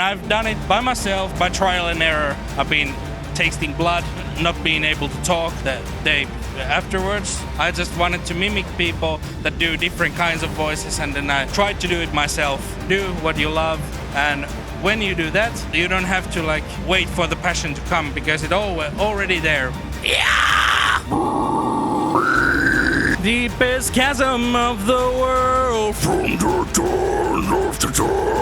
And I've done it by myself, by trial and error. I've been tasting blood, not being able to talk that day afterwards. I just wanted to mimic people that do different kinds of voices, and then I tried to do it myself. Do what you love, and when you do that, you don't have to like wait for the passion to come because it's already there. Yeah! Deepest chasm of the world from the dawn of the time.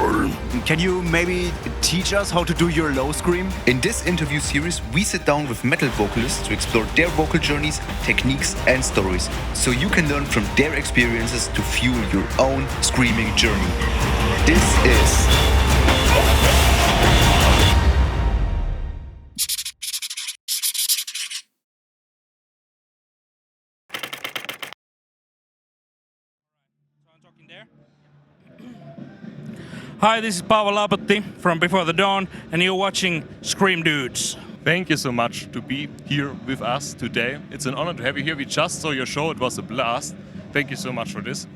Can you maybe teach us how to do your low scream? In this interview series, we sit down with metal vocalists to explore their vocal journeys, techniques and stories, so you can learn from their experiences to fuel your own screaming journey. This is... Hi, this is Paavo Laapotti from Before the Dawn, and you're watching Scream Dudes. Thank you so much to be here with us today. It's an honor to have you here. We just saw your show. It was a blast. Thank you so much for this.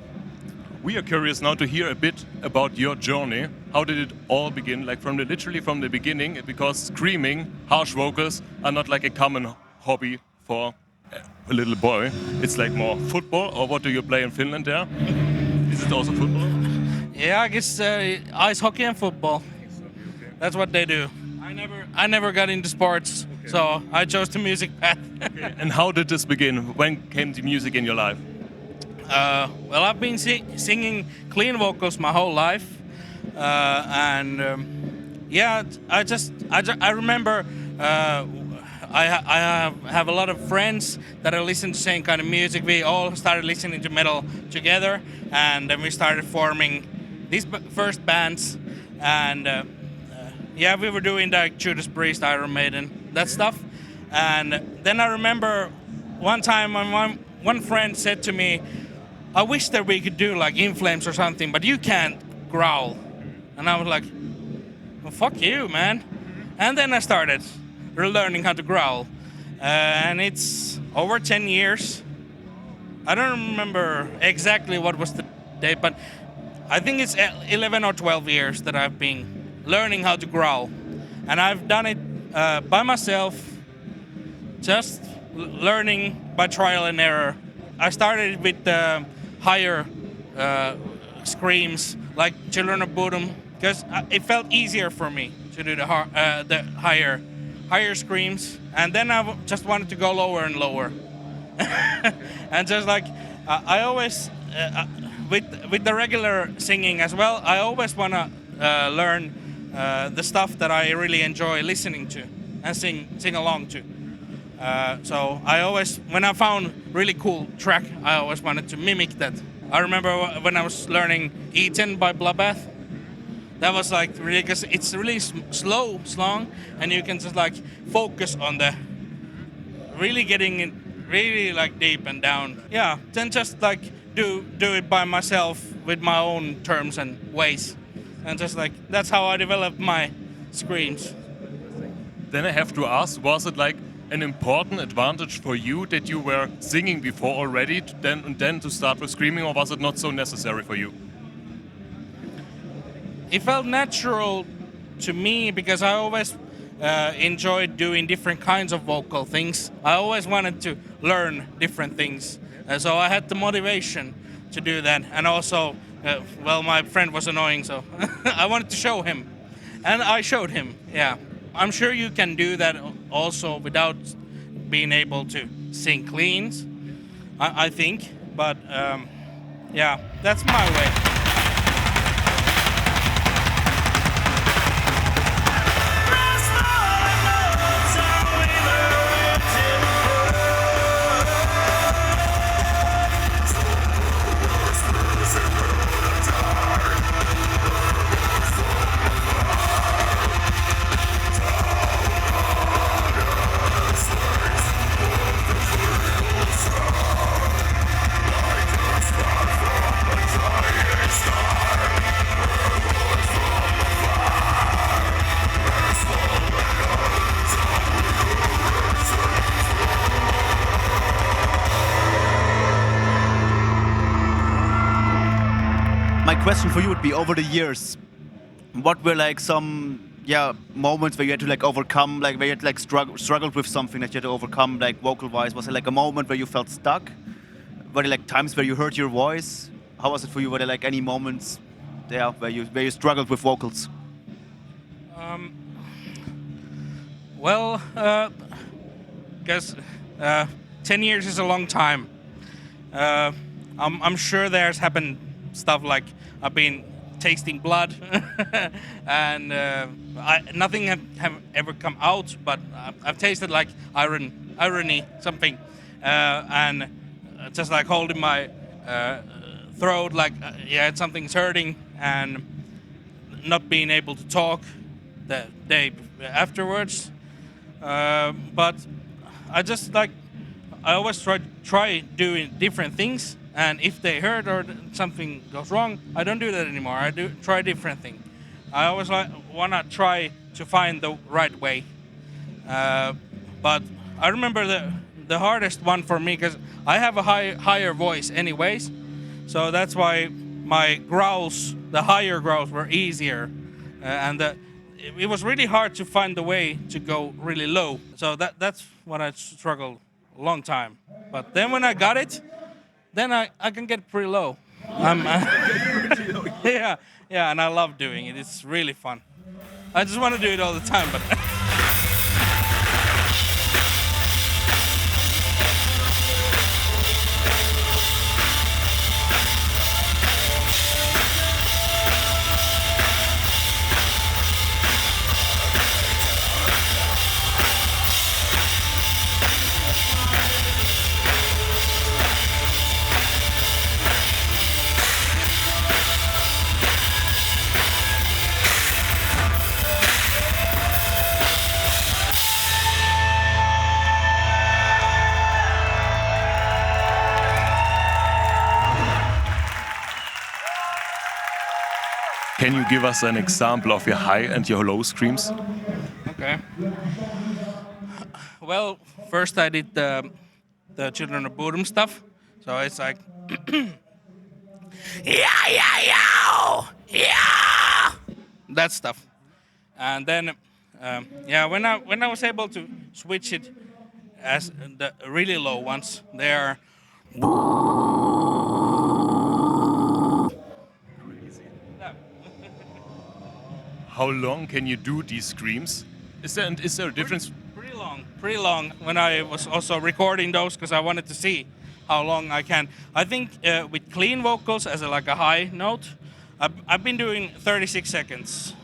We are curious now to hear a bit about your journey. How did it all begin? Like literally from the beginning, because screaming, harsh vocals are not like a common hobby for a little boy. It's like more football, or what do you play in Finland there? Is it also football? Yeah, I guess ice hockey and football. That's what they do. I never got into sports, so I chose the music path. Okay. And how did this begin? When came the music in your life? Well, I've been singing clean vocals my whole life, yeah, I remember I have a lot of friends that are listening to the same kind of music. We all started listening to metal together, and then we started forming these first bands, and yeah, we were doing like Judas Priest, Iron Maiden, that stuff. And then I remember one time when one friend said to me, I wish that we could do like In Flames or something, but you can't growl. And I was like, well, fuck you, man. And then I started learning how to growl. And it's over 10 years. I don't remember exactly what was the date, but I think it's 11 or 12 years that I've been learning how to growl. And I've done it by myself, just learning by trial and error. I started with higher screams, like Children of Bodom, because it felt easier for me to do the higher screams. And then I just wanted to go lower and lower. And just like, I always, with the regular singing as well, I always want to learn the stuff that I really enjoy listening to and sing along to. So I always, when I found really cool track, I always wanted to mimic that. I remember when I was learning Eaten by Bloodbath. That was like really, because it's really slow song, and you can just like focus on the really getting it really like deep and down. Yeah, then just like do it by myself with my own terms and ways, and just like that's how I developed my screams. Then I have to ask, was it like an important advantage for you that you were singing before already, then to start with screaming, or was it not so necessary for you? It felt natural to me because I always enjoyed doing different kinds of vocal things. I always wanted to learn different things. So I had the motivation to do that. And also, well, my friend was annoying, so I wanted to show him. And I showed him, yeah. I'm sure you can do that also without being able to sing cleans, I think. But yeah, that's my way. My question for you would be, over the years, what were like some moments where you had to like overcome, like where you had like struggled with something that you had to overcome, like vocal wise? Was it like a moment where you felt stuck? Were there like times where you heard your voice? How was it for you? Were there like any moments there where you struggled with vocals? Well, because 10 years is a long time. I'm sure there's happened stuff like I've been tasting blood and nothing have ever come out, but I've tasted like irony something, and just like holding my throat, like something's hurting, and not being able to talk the day afterwards. But I just like I always try doing different things, and if they hurt or something goes wrong, I don't do that anymore. I try different thing. I always wanna try to find the right way. But I remember the hardest one for me, because I have a higher voice anyways, so that's why my growls, the higher growls, were easier, and it was really hard to find the way to go really low. So that's what I struggled a long time. But then when I got it, then I can get pretty low. Yeah, and I love doing it. It's really fun. I just want to do it all the time, but. Can you give us an example of your high and your low screams? Okay. Well, first I did the Children of Bodom stuff, so it's like yeah, that stuff, and then when I was able to switch it as the really low ones, they are. How long can you do these screams? Is there a difference? Pretty long. When I was also recording those, because I wanted to see how long I can. I think with clean vocals as like a high note, I've been doing 36 seconds.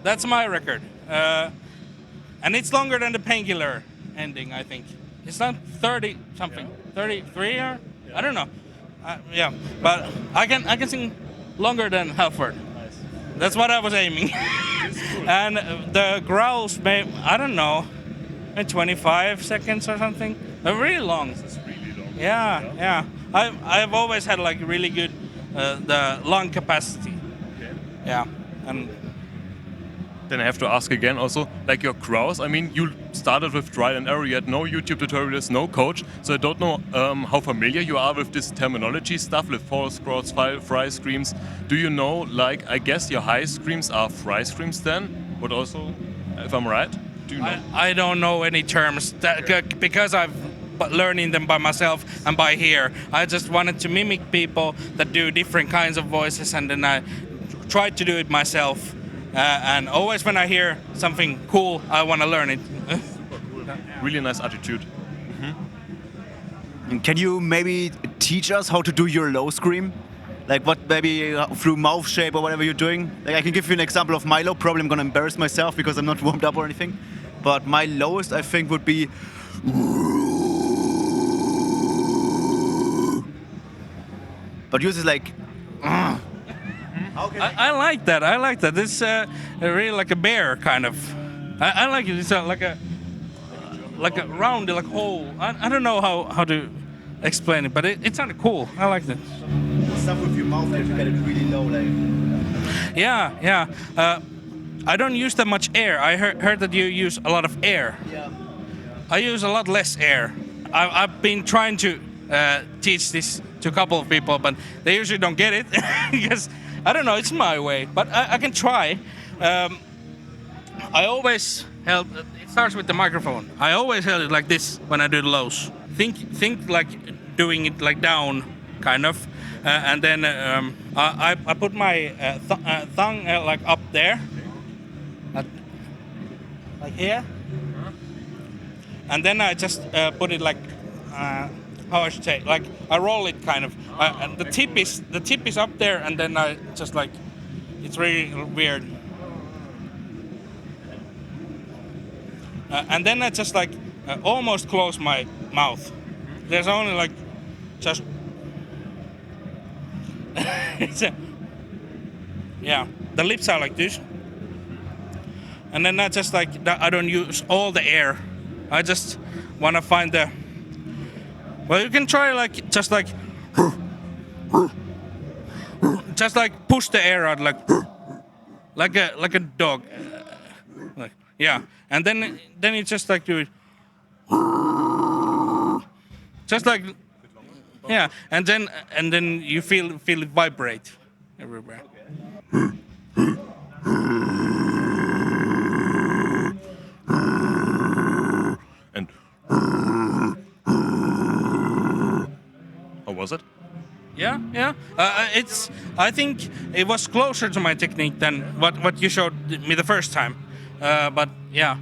That's my record, and it's longer than the Painkiller ending. I think it's not 30 something, 33 or I don't know. But I can sing longer than Halford. That's what I was aiming. And the growls, I don't know, 25 seconds or something. They're really long. It's really long. Yeah. I've always had like really good the lung capacity. Okay. Yeah, and then I have to ask again also, like your growls, I mean, you started with trial and error, you had no YouTube tutorials, no coach, so I don't know how familiar you are with this terminology stuff, with false growls, fry screams. Do you know, like, I guess your high screams are fry screams then, but also, if I'm right? Do you know? I don't know any terms, because I've learning them by myself and by ear. I just wanted to mimic people that do different kinds of voices, and then I tried to do it myself. And always when I hear something cool, I want to learn it. Super cool. Really nice attitude. And can you maybe teach us how to do your low scream? Like what, maybe through mouth shape or whatever you're doing? Like I can give you an example of my low. Probably I'm gonna embarrass myself because I'm not warmed up or anything. But my lowest, I think, would be. But yours is like. I like that. I like that. It's really like a bear kind of. I like it. It's like a round, like hole. I don't know how to explain it, but it sounded cool. I like that. Stuff with your mouth there to get it really low, like. Yeah. I don't use that much air. I heard that you use a lot of air. Yeah. I use a lot less air. I've been trying to teach this to a couple of people, but they usually don't get it because I don't know. It's my way, but I can try. I always held. It starts with the microphone. I always held it like this when I do the lows. Think like doing it like down, kind of, and then I put my tongue like up there, like here, and then I just put it like how I should say, like I roll it kind of. And the tip is up there, and then I just like it's really weird. And then I just like almost close my mouth. There's only like just yeah, the lips are like this. And then I just like I don't use all the air. I just want to find the. Well, you can try like just like push the air out like a dog. Like yeah, and then you just like do it. Just like yeah, and then you feel it vibrate everywhere. And how was it? Yeah. I think it was closer to my technique than what you showed me the first time. But yeah,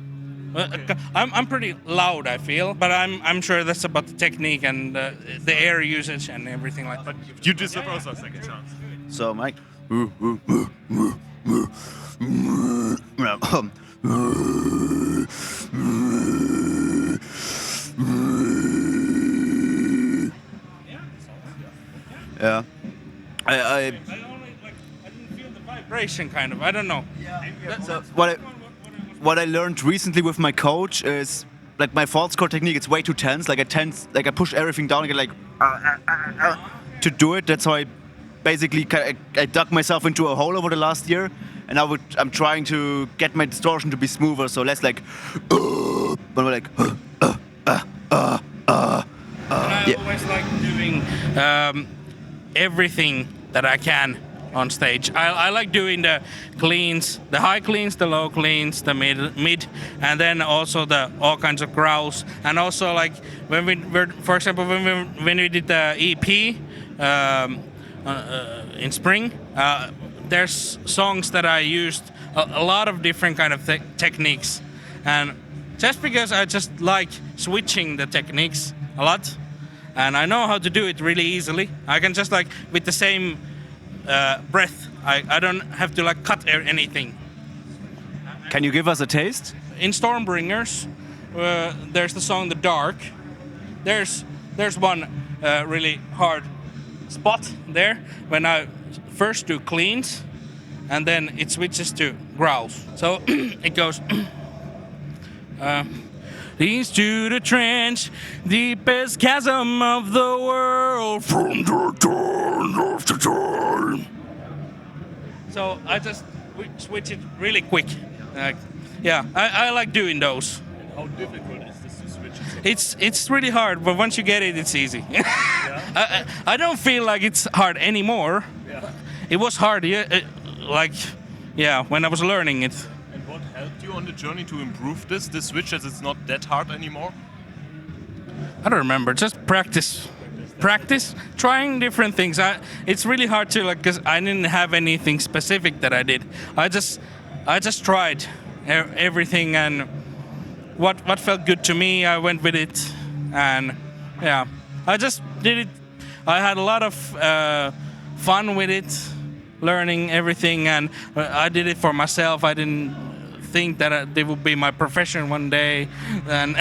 I'm pretty loud. I feel, but I'm sure that's about the technique and the air usage and everything like that. But you deserve also a second chance. So, Mike. Yeah. I only like I didn't feel the vibration kind of. I don't know. So what I learned recently with my coach is like my false chord technique. It's way too tense. Like I push everything down and get like to do it. That's how I basically I dug myself into a hole over the last year, and I'm trying to get my distortion to be smoother, so less like but like I always like doing everything that I can on stage. I like doing the cleans, the high cleans, the low cleans, the mid, and then also the all kinds of growls. And also like when for example, when we did the EP in spring, there's songs that I used a lot of different kind of techniques, and just because I just like switching the techniques a lot, and I know how to do it really easily. I can just like with the same breath. I don't have to like cut anything. Can you give us a taste? In Stormbringers, there's the song "The Dark." There's one really hard spot there when I first do cleans, and then it switches to growls. So it goes. Leads to the trench, deepest chasm of the world from the dawn of the time. So I just switch it really quick. Yeah, I like doing those. And how difficult is this to switch? It's really hard, but once you get it, it's easy. Yeah? I don't feel like it's hard anymore. Yeah. It was hard, when I was learning it. And what helped you on the journey to improve this switch, as it's not that hard anymore? I don't remember. Just practice, trying different things. It's really hard to because I didn't have anything specific that I did. I just tried everything, and what felt good to me, I went with it, and yeah, I just did it. I had a lot of fun with it, learning everything, and I did it for myself. I didn't think that it would be my profession one day, and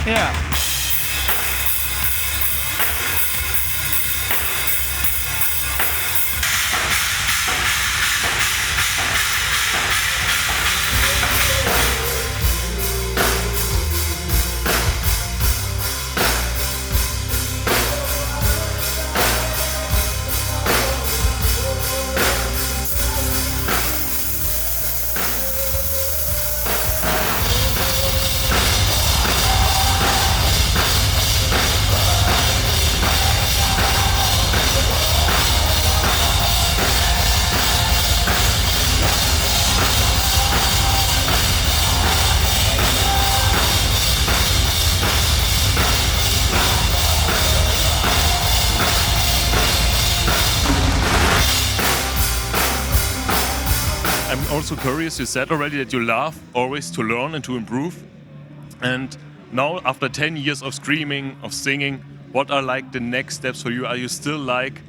yeah. also curious, you said already that you love always to learn and to improve. And now, after 10 years of screaming, of singing, what are like the next steps for you? Are you still like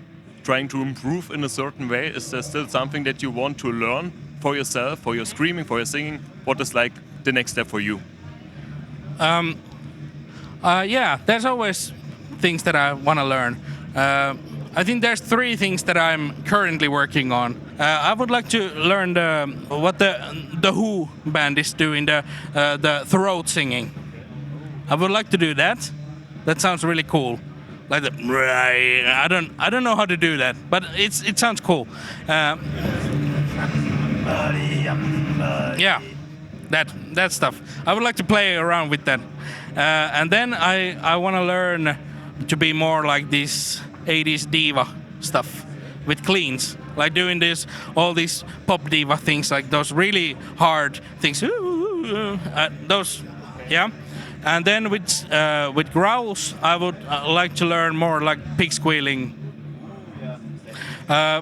trying to improve in a certain way? Is there still something that you want to learn for yourself, for your screaming, for your singing? What is like the next step for you? Yeah, there's always things that I want to learn. I think there's 3 things that I'm currently working on. I would like to learn what the Who band is doing, the throat singing. I would like to do that. That sounds really cool. Like I don't know how to do that, but it sounds cool. Yeah, that stuff. I would like to play around with that, and then I want to learn to be more like this 80s diva stuff with cleans, like doing all these pop diva things, like those really hard things. Those, yeah. And then with growls, I would like to learn more like pig squealing. I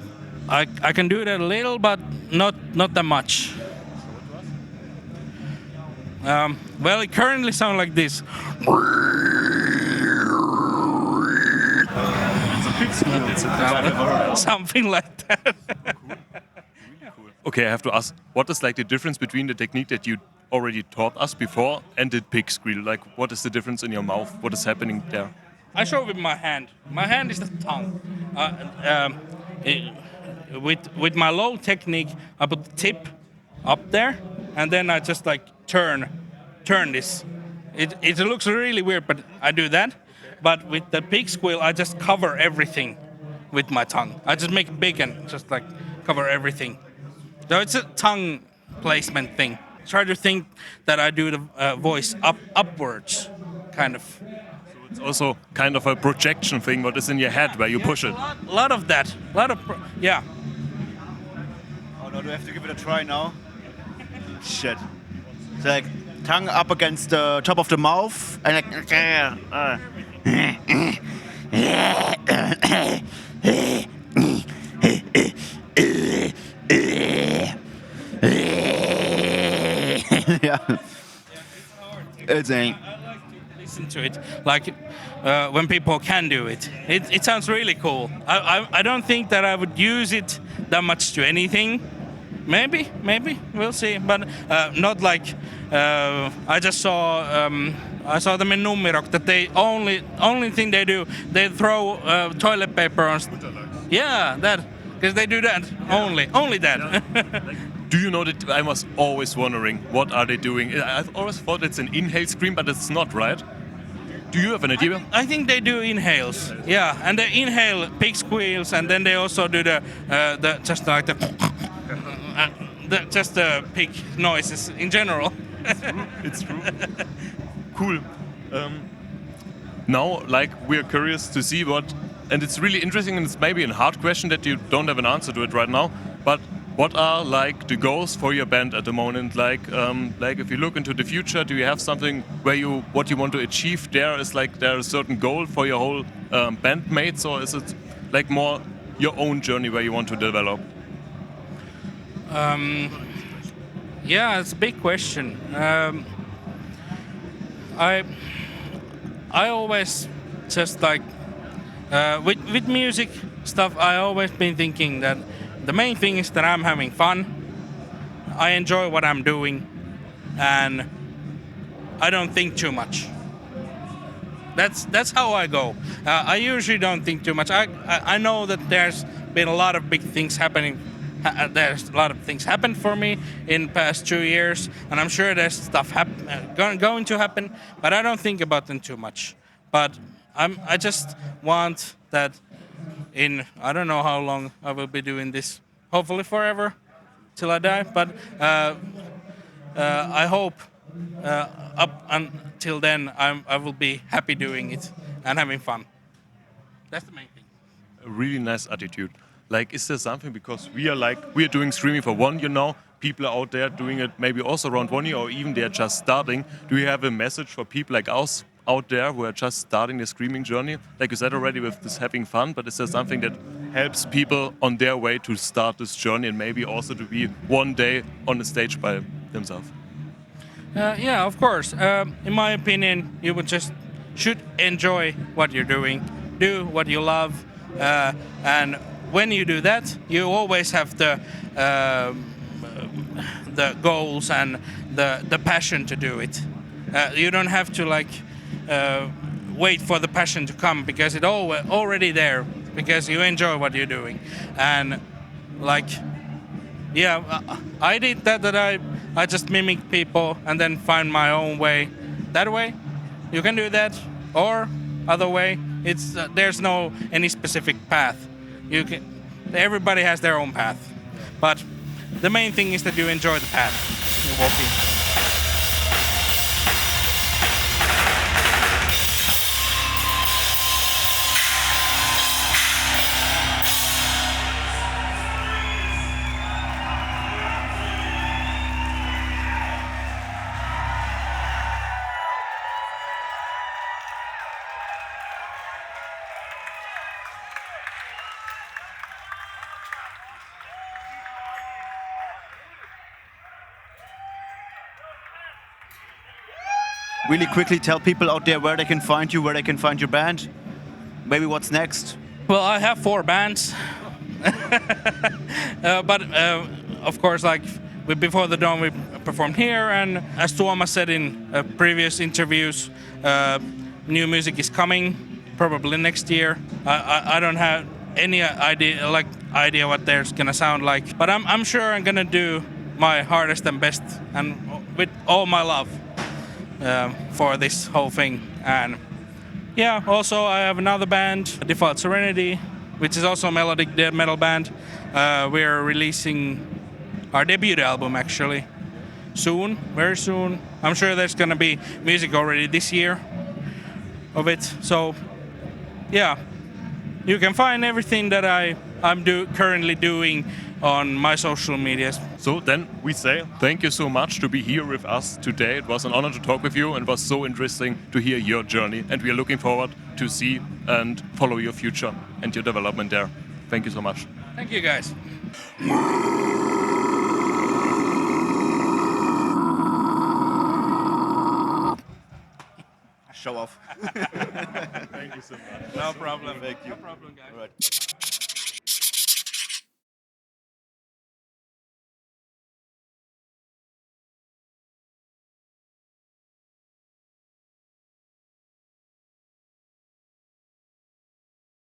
can do that a little, but not that much. Well, it currently sounds like this. Something like that. Okay, I have to ask, what is like the difference between the technique that you already taught us before and the pig squeal? Like, what is the difference in your mouth? What is happening there? I show with my hand. My hand is the tongue. With my low technique, I put the tip up there, and then I just like turn this. It looks really weird, but I do that. But with the pig squeal, I just cover everything with my tongue. I just make it big and just like cover everything. So it's a tongue placement thing. Try to think that I do the voice upwards, kind of. So it's also kind of a projection thing, what is in your head, where you push it. A lot of that. Yeah. Oh no, do I have to give it a try now? Shit. So like tongue up against the top of the mouth and like yeah. It's a Listen to it, like when people can do it. It sounds really cool. I don't think that I would use it that much to anything. Maybe we'll see, but not like I just saw. I saw them in Nummirok that they only thing they do, they throw toilet paper on. Yeah, that, because they do that only that. Do you know that I was always wondering, what are they doing? I've always thought it's an inhale scream, but it's not, right? Do you have an idea? I think they do inhales. Yeah, and they inhale pig squeals, and then they also do the just like just the pig noises in general. It's true. Cool. Now, like, we're curious to see and it's really interesting, and it's maybe a hard question that you don't have an answer to it right now, but what are like the goals for your band at the moment? Like if you look into the future, do you have something what you want to achieve there? Is like there a certain goal for your whole bandmates, or is it like more your own journey where you want to develop? Yeah, it's a big question. I always just like with music stuff. I always been thinking that the main thing is that I'm having fun. I enjoy what I'm doing, and I don't think too much. That's how I go. I usually don't think too much. I know that there's been a lot of big things happening. There's a lot of things happened for me in the past 2 years, and I'm sure there's stuff going to happen, but I don't think about them too much. But I just want that in, I don't know how long I will be doing this, hopefully forever, till I die, but I hope up until then I will be happy doing it and having fun. That's the main thing. A really nice attitude. Like, is there something, because we are doing streaming for 1 year now, people are out there doing it maybe also around 1 year, or even they're just starting. Do you have a message for people like us out there who are just starting the streaming journey? Like you said already, with this having fun, but is there something that helps people on their way to start this journey and maybe also to be one day on the stage by themselves? Yeah, of course. In my opinion, you would just should enjoy what you're doing, do what you love, and when you do that, you always have the goals and the passion to do it. You don't have to wait for the passion to come because it's already there because you enjoy what you're doing, and I did that I just mimic people and then find my own way. That way, you can do that, or other way. It's there's no any specific path. Everybody has their own path, but the main thing is that you enjoy the path you're walking. Really quickly tell people out there where they can find you, where they can find your band. Maybe what's next. Well, I have 4 bands, but of course, Before the Dawn, we performed here, and as Tuomas said in previous interviews, new music is coming, probably next year. I don't have any idea what there's gonna sound like, but I'm sure I'm gonna do my hardest and best, and with all my love. For this whole thing. And yeah, also I have another band, Defiled Serenity, which is also a melodic death metal band. We're releasing our debut album actually soon, very soon. I'm sure there's gonna be music already this year of it. So yeah, you can find everything that I'm currently doing on my social medias. So then we say thank you so much to be here with us today. It was an honor to talk with you and was so interesting to hear your journey, and we are looking forward to see and follow your future and your development there. Thank you so much. Thank you guys. Show off. Thank you so much. No problem. Thank you. No problem, guys. All right.